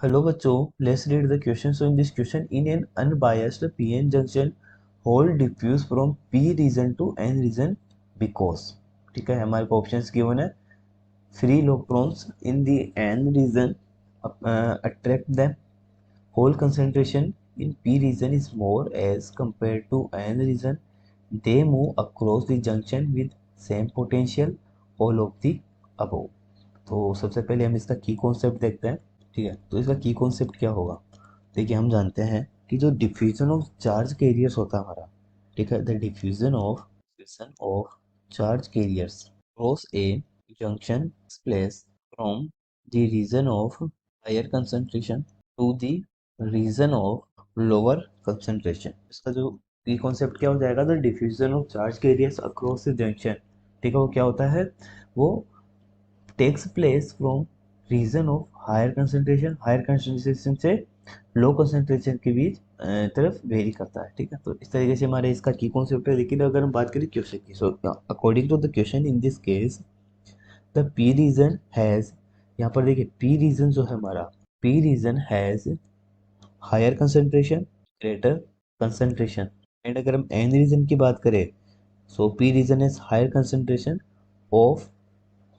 Hello बच्चों, let's read the question. So in this question, in an unbiased PN junction, hole diffuse from P region to N region because, ठीक है, हमारे को options given है. Free electrons in the N region attract them. Hole concentration in P region is more as compared to N region. They move across the junction with same potential. All of the above. तो सबसे पहले हम इसका की concept देखते हैं. ठीक है, तो इसका की कॉन्सेप्ट क्या होगा. देखिए, हम जानते हैं कि जो डिफ्यूजन ऑफ चार्ज कैरियर्स होता है हमारा, ठीक है, the diffusion of charge carriers cross a junction place from the region of higher concentration to the region of lower concentration. इसका जो की कॉन्सेप्ट क्या हो जाएगा, the diffusion of charge carriers across the junction. ठीक है, वो क्या होता है, वो takes place from region of higher concentration से लो कंसंट्रेशन के बीच तरफ वेरी करता है. ठीक है, तो इस तरीके से हमारे इसका की कॉन्सेप्ट है. लेकिन अगर हम बात करें क्वेश्चन की, so according to the question in this case the P region has, यहाँ पर देखिए पी रीजन जो है हमारा, P region has higher concentration, greater concentration. And अगर हम एन रीजन की बात करें, so P region has higher concentration of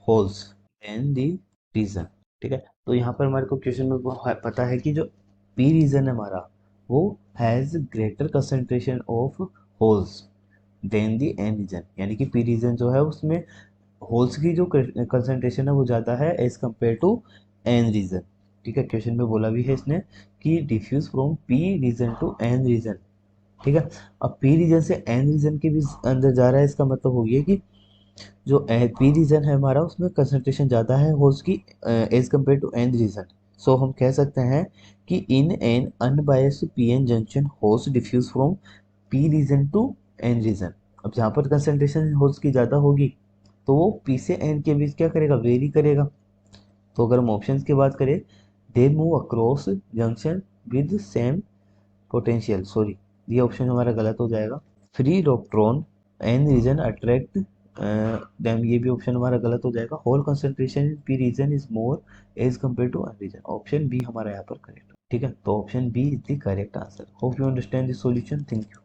holes in the region. ठीक है, तो यहाँ पर हमारे को क्वेश्चन में पता है कि जो पी रीजन है हमारा, वो has greater concentration of holes than the N region. यानी कि पी रीजन जो है उसमें होल्स की जो कंसंट्रेशन है वो ज़्यादा है as compare to N region. ठीक है, क्वेश्चन में बोला भी है इसने कि diffuse from P region to N region. ठीक है, अब पी रीजन से एन रीजन के भी अंदर जा रहा है, इसका मतलब हो गया कि जो पी रीजन है हमारा उसमें कंसंट्रेशन ज़्यादा है होल्स की as compare to N region. So हम कह सकते हैं कि in an unbiased P N junction holes diffuse from P region to N region. अब जहाँ पर कंसंट्रेशन होल्स की ज़्यादा होगी तो वो पी से एन के बीच क्या करेगा, वेरी करेगा. तो अगर हम ऑप्शंस की बात करें, they move across junction with same potential, sorry ये ऑप्शन हमारा गलत हो जाएगा. Free electron N region attract them, ये भी ऑप्शन हमारा गलत हो जाएगा. Hole concentration in P region is more as compare to N region. Option B हमारा यहाँ पर करेक्ट. ठीक है, तो option B is the correct answer. Hope you understand this solution. Thank you.